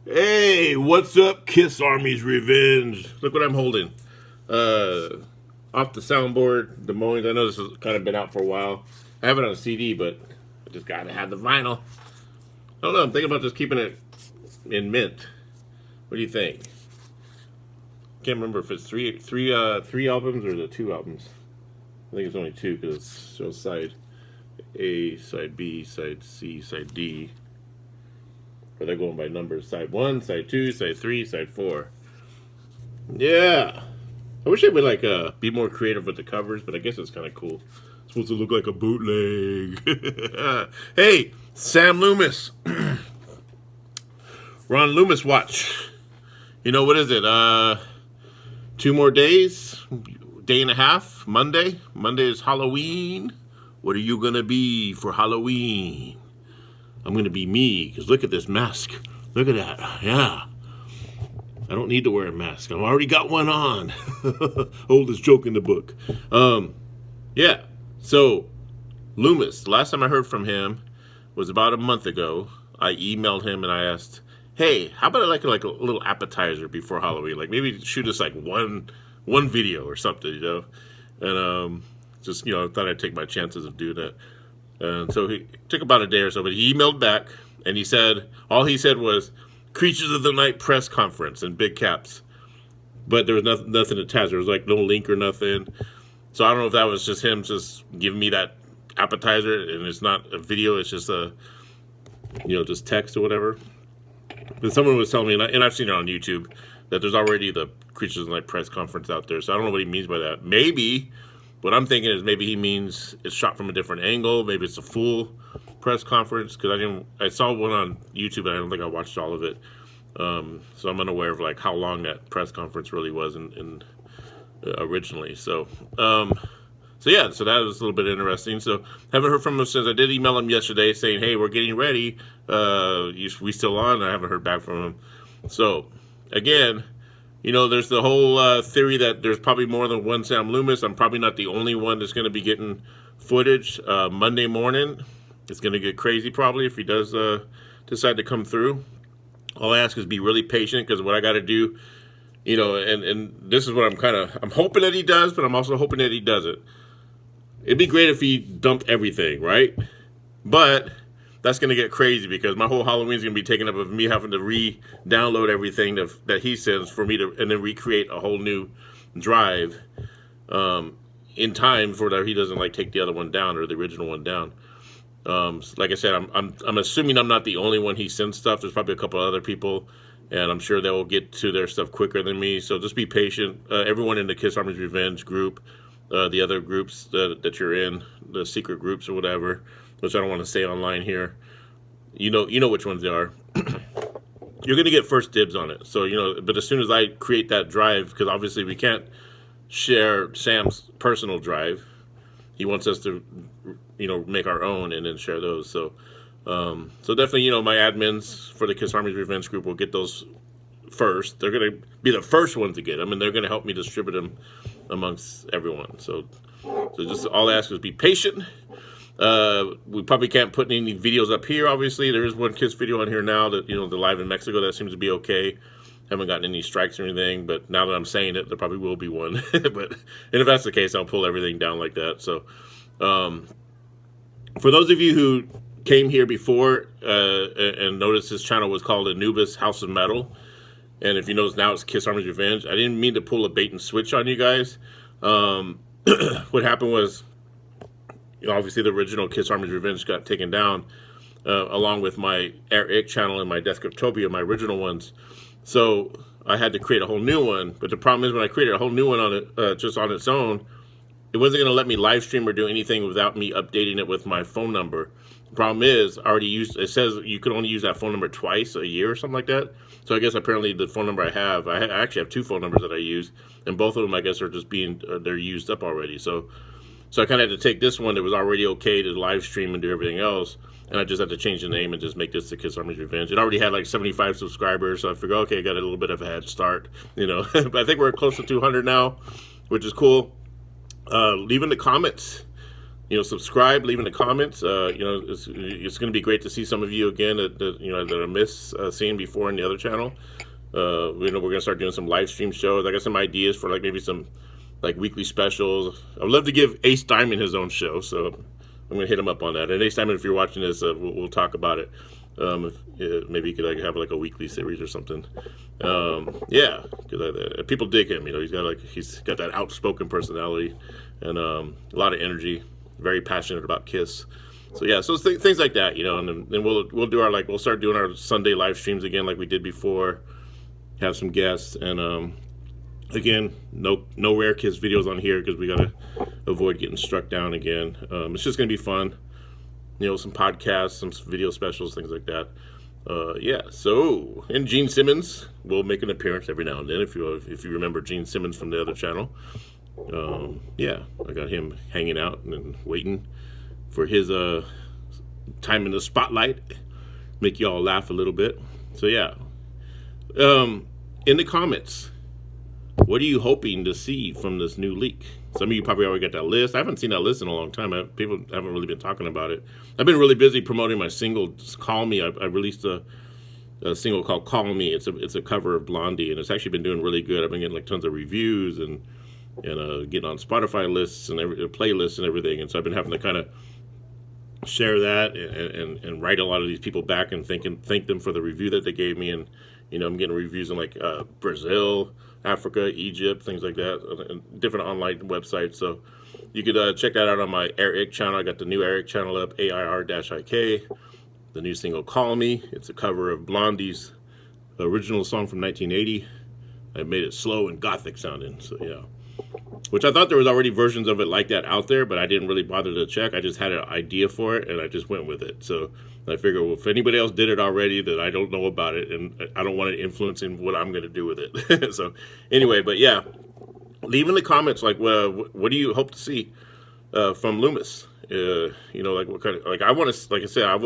Hey, what's up, Kiss Army's Revenge? Look what I'm holding. Off the soundboard, Des Moines. I know this has kind of been out for a while. I have it on CD, but I just gotta have the vinyl. I don't know. I'm thinking about just keeping it in mint. What do you think? Can't remember if it's three albums or the two albums. I think it's only two because it shows side A, side B, side C, side D. But they're going by numbers. Side 1, side 2, side 3, side 4. Yeah. I wish they would be more creative with the covers, but I guess it's kind of cool. It's supposed to look like a bootleg. Hey, Sam Loomis. Ron Loomis watch. You know, what is it? 2 more days? Day and a half? Monday? Monday is Halloween. What are you going to be for Halloween? I'm going to be me, because look at this mask. Look at that. Yeah. I don't need to wear a mask. I've already got one on. Oldest joke in the book. Yeah. So, Loomis, the last time I heard from him was about a month ago. I emailed him and I asked, hey, how about like a little appetizer before Halloween? Like maybe shoot us like one video or something, you know? And just, you know, I thought I'd take my chances of doing that. And so he took about a day or so, but he emailed back and he said, all he said was, Creatures of the Night press conference in big caps. But there was nothing attached. There was like no link or nothing. So I don't know if that was just him just giving me that appetizer and it's not a video, it's just just text or whatever. But someone was telling me, and I've seen it on YouTube, that there's already the Creatures of the Night press conference out there. So I don't know what he means by that. Maybe. What I'm thinking is maybe he means it's shot from a different angle. Maybe it's a full press conference because I saw one on YouTube and I don't think I watched all of it. So I'm unaware of like how long that press conference really was originally. So that was a little bit interesting. So haven't heard from him since. I did email him yesterday saying, hey, we're getting ready. We still on? I haven't heard back from him. So again, you know, there's the whole theory that there's probably more than one Sam Loomis. I'm probably not the only one that's going to be getting footage Monday morning. It's going to get crazy probably if he does decide to come through. All I ask is be really patient because what I got to do, you know, and this is what I'm hoping that he does, but I'm also hoping that he doesn't. It'd be great if he dumped everything, right? But that's going to get crazy because my whole Halloween is going to be taken up with me having to re-download everything that he sends for me to, and then recreate a whole new drive in time for that he doesn't like take the other one down or the original one down. Like I said, I'm assuming I'm not the only one he sends stuff. There's probably a couple other people, and I'm sure they will get to their stuff quicker than me. So just be patient. Everyone in the Kiss Army's Revenge group, the other groups that you're in, the secret groups or whatever, which I don't want to say online here. You know which ones they are. You're going to get first dibs on it. So, you know, but as soon as I create that drive, because obviously we can't share Sam's personal drive. He wants us to, you know, make our own and then share those. So, so definitely, you know, my admins for the Kiss Army's Revenge group will get those first. They're going to be the first ones to get them, and they're going to help me distribute them amongst everyone. So just all I ask is be patient. We probably can't put any videos up here, obviously. There is one Kiss video on here now that, you know, the live in Mexico, that seems to be okay. Haven't gotten any strikes or anything, but now that I'm saying it, there probably will be one. And if that's the case, I'll pull everything down like that. So, for those of you who came here before and noticed this channel was called Anubis House of Metal, and if you notice now it's Kiss Army's Revenge, I didn't mean to pull a bait and switch on you guys. What happened was, you know, obviously the original Kiss Army's Revenge got taken down, along with my Air Ick channel and my Death Cryptopia, my original ones. So I had to create a whole new one. But the problem is when I created a whole new one on it, just on its own, it wasn't going to let me live stream or do anything without me updating it with my phone number. The problem is, it says you can only use that phone number twice a year or something like that. So I guess apparently the phone number I actually have 2 phone numbers that I use, and both of them I guess are just they're used up already. So I kind of had to take this one that was already okay to live stream and do everything else, and I just had to change the name and just make this the Kiss Army's Revenge. It already had like 75 subscribers, so I figured, okay, I got a little bit of a head start, you know. But I think we're close to 200 now, which is cool. Leave in the comments subscribe, leaving the comments. It's going to be great to see some of you again that I miss seeing before in the other channel. We're going to start doing some live stream shows. I got some ideas for maybe some weekly specials. I'd love to give Ace Diamond his own show, so I'm going to hit him up on that. And Ace Diamond, if you're watching this, we'll talk about it. Maybe you could have a weekly series or something. Yeah, because people dig him. He's got that outspoken personality and a lot of energy. Very passionate about Kiss. So yeah, so things like that, and then we'll do we'll start doing our Sunday live streams again like we did before. Have some guests, and again, no Rare Kiss videos on here because we gotta avoid getting struck down again. It's just gonna be fun, some podcasts, some video specials, things like that. Yeah. So, and Gene Simmons will make an appearance every now and then if you remember Gene Simmons from the other channel. Yeah, I got him hanging out and waiting for his time in the spotlight, make you all laugh a little bit. So yeah, in the comments, what are you hoping to see from this new leak? Some of you probably already got that list. I haven't seen that list in a long time. People haven't really been talking about it. I've been really busy promoting my single, Call Me. I released a single called Call Me. It's a cover of Blondie, and it's actually been doing really good. I've been getting tons of reviews and getting on Spotify lists and playlists and everything. And so I've been having to kind of share that and write a lot of these people back and thank them for the review that they gave me. And I'm getting reviews in Brazil, Africa, Egypt, things like that, and different online websites. So you could check that out on my Eric channel. I got the new Eric channel up, AIR-IK. The new single Call Me. It's a cover of Blondie's original song from 1980. I made it slow and gothic sounding. So yeah. Which I thought there was already versions of it like that out there, but I didn't really bother to check. I just had an idea for it, and I just went with it. So I figured, well, if anybody else did it already, that I don't know about it, and I don't want it influencing what I'm going to do with it. So anyway, but yeah, leave in the comments, what do you hope to see from Loomis? What kind of, I want to, like I said, I've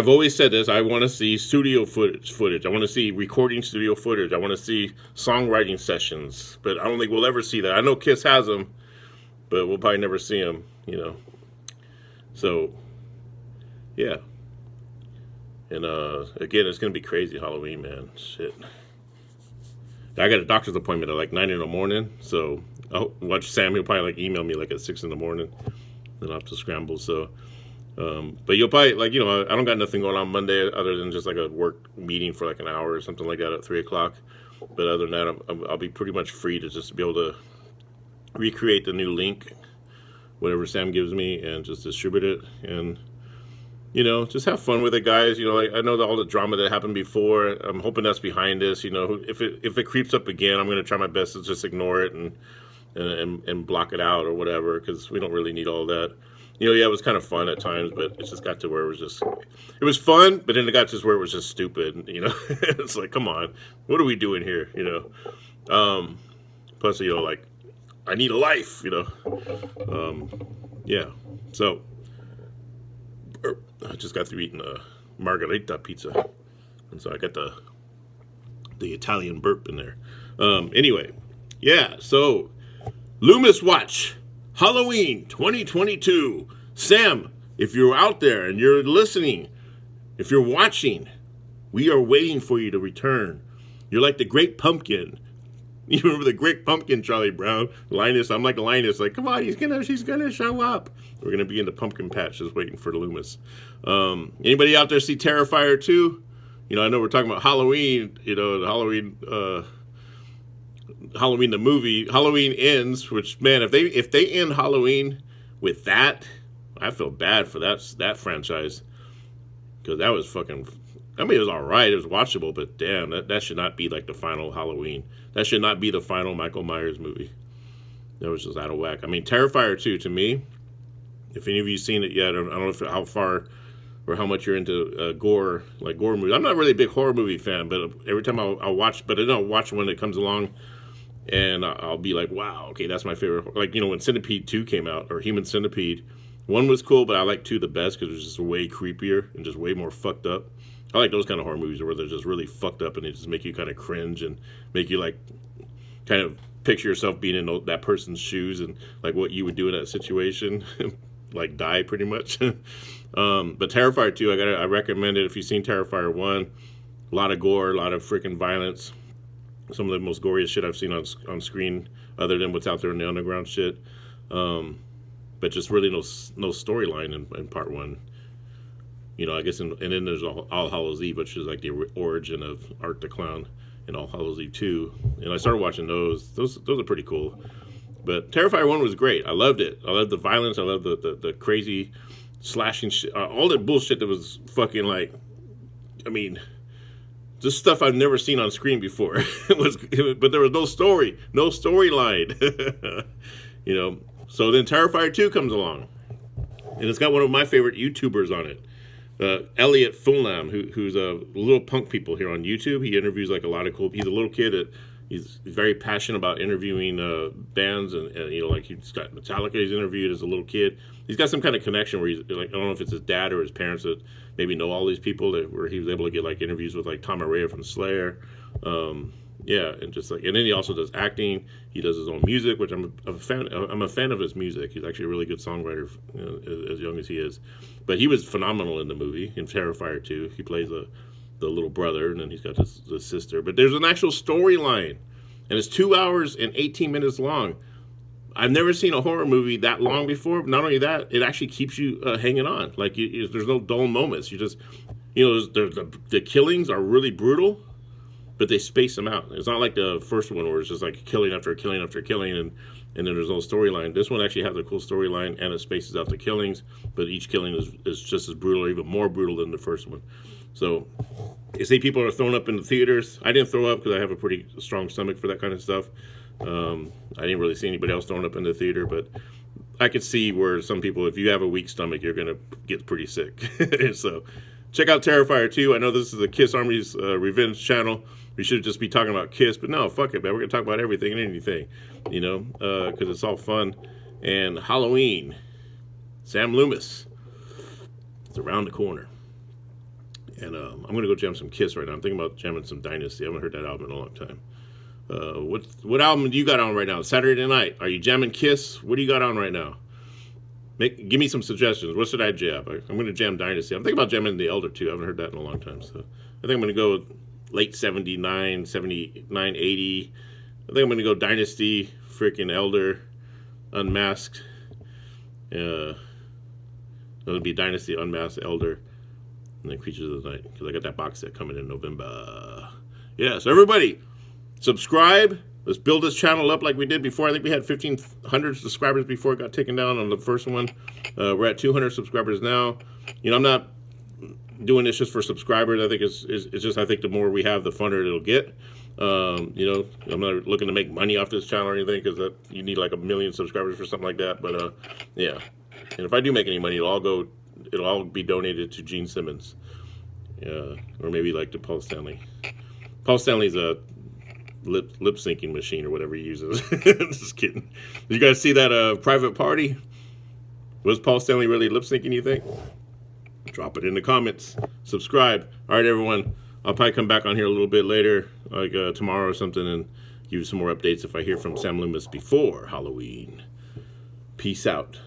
always said this. I want to see studio footage. I want to see recording studio footage. I want to see songwriting sessions. But I don't think we'll ever see that. I know Kiss has them, but we'll probably never see them, So, yeah. And, again, it's going to be crazy Halloween, man. Shit. I got a doctor's appointment at 9 in the morning. So, I'll watch Sam. He'll probably email me at 6 in the morning. Then I'll have to scramble, so... but you'll probably, I don't got nothing going on Monday other than just a work meeting for an hour or something like that at 3 o'clock. But other than that, I'll be pretty much free to just be able to recreate the new link, whatever Sam gives me, and just distribute it. And, just have fun with it, guys. I know all the drama that happened before. I'm hoping that's behind us. If it creeps up again, I'm going to try my best to just ignore it and block it out or whatever, because we don't really need all that. Yeah, it was kind of fun at times, but it just got to where it was fun, but then it got to where it was just stupid, It's come on, what are we doing here, Plus, I need a life, Yeah, so, I just got through eating a margarita pizza, and so I got the Italian burp in there. Anyway, yeah, so, Loomis Watch. Halloween 2022. Sam, if you're out there and you're listening, if you're watching, we are waiting for you to return. You're like the Great Pumpkin. You remember the Great Pumpkin, Charlie Brown? Linus, I'm like Linus, come on, she's gonna show up. We're gonna be in the pumpkin patch just waiting for Loomis. Anybody out there see Terrifier 2? I know we're talking about Halloween, Halloween the movie. Halloween Ends, which, man, if they end Halloween with that, I feel bad for that franchise, because that was fucking, it was all right, it was watchable, but damn, that should not be the final Halloween. That should not be the final Michael Myers movie. That was just out of whack. Terrifier 2, to me, if any of you seen it yet, I don't know how far or how much you're into gore movies. I'm not really a big horror movie fan, but every time I'll watch, but I don't watch when it comes along. And I'll be like, wow, okay, that's my favorite. When Centipede 2 came out, or Human Centipede, 1 was cool, but I like 2 the best because it was just way creepier and just way more fucked up. I like those kind of horror movies where they're just really fucked up and they just make you kind of cringe and make you kind of picture yourself being in that person's shoes and like what you would do in that situation, like die pretty much. But Terrifier 2, I recommend it if you've seen Terrifier 1. A lot of gore, a lot of freaking violence. Some of the most goriest shit I've seen on screen, other than what's out there in the underground shit. But just really no storyline in part 1. You know, I guess, and then there's All Hallows Eve, which is like the origin of Art the Clown, and All Hallows Eve 2. And I started watching those. Those are pretty cool. But Terrifier 1 was great. I loved it. I loved the violence. I loved the crazy slashing shit. All the bullshit that was fucking like, I mean, just stuff I've never seen on screen before. But there was no storyline. You know. So then Terrifier 2 comes along, and it's got one of my favorite YouTubers on it, Elliot Fulham, who's a little punk people here on YouTube. He interviews like a lot of cool. He's a little kid he's very passionate about interviewing bands, and you know, like he's got Metallica. He's interviewed as a little kid. He's got some kind of connection where he's like, I don't know if it's his dad or his parents that maybe know all these people, where he was able to get like interviews with like Tom Araya from Slayer. Yeah, and just like, and then he also does acting. He does his own music, which I'm a fan. I'm a fan of his music. He's actually a really good songwriter, you know, as young as he is. But he was phenomenal in the movie, in Terrifier 2. He plays the little brother, and then he's got the sister. But there's an actual storyline, and it's 2 hours and 18 minutes long. I've never seen a horror movie that long before. Not only that, it actually keeps you hanging on. Like there's no dull moments. You just, you know, the killings are really brutal, but they space them out. It's not like the first one where it's just like killing after killing after killing, and then there's no storyline. This one actually has a cool storyline, and it spaces out the killings, but each killing is just as brutal, or even more brutal than the first one. So you see people are thrown up in the theaters. I didn't throw up because I have a pretty strong stomach for that kind of stuff. I didn't really see anybody else thrown up in the theater, but I could see where some people, if you have a weak stomach, you're going to get pretty sick. So check out Terrifier 2. I know this is the Kiss Army's Revenge channel. We should just be talking about Kiss, but no, fuck it, man. We're going to talk about everything and anything, you know, because it's all fun. And Halloween, Sam Loomis, it's around the corner. And I'm going to go jam some Kiss right now. I'm thinking about jamming some Dynasty. I haven't heard that album in a long time. What album do you got on right now? Saturday night. Are you jamming Kiss? What do you got on right now? Give me some suggestions. What should I jam? I'm going to jam Dynasty. I'm thinking about jamming The Elder, too. I haven't heard that in a long time. So I think I'm going to go late 79, 79, 80. I think I'm going to go Dynasty, freaking Elder, Unmasked. It'll be Dynasty, Unmasked, Elder, and then Creatures of the Night, because I got that box set coming in November. Yeah, so everybody, subscribe. Let's build this channel up like we did before. I think we had 1,500 subscribers before it got taken down on the first one. We're at 200 subscribers now. You know, I'm not doing this just for subscribers. I think it's just, I think the more we have, the funner it'll get. You know, I'm not looking to make money off this channel or anything, because you need like 1 million subscribers for something like that. But yeah, and if I do make any money, it'll all be donated to Gene Simmons, or maybe like to Paul Stanley. Paul Stanley's a lip syncing machine or whatever he uses. Just kidding. Did you guys see that Private Party? Was Paul Stanley really lip syncing, you think? Drop it in the comments. Subscribe. All right, everyone. I'll probably come back on here a little bit later, like tomorrow or something, and give you some more updates if I hear from Sam Loomis before Halloween. Peace out.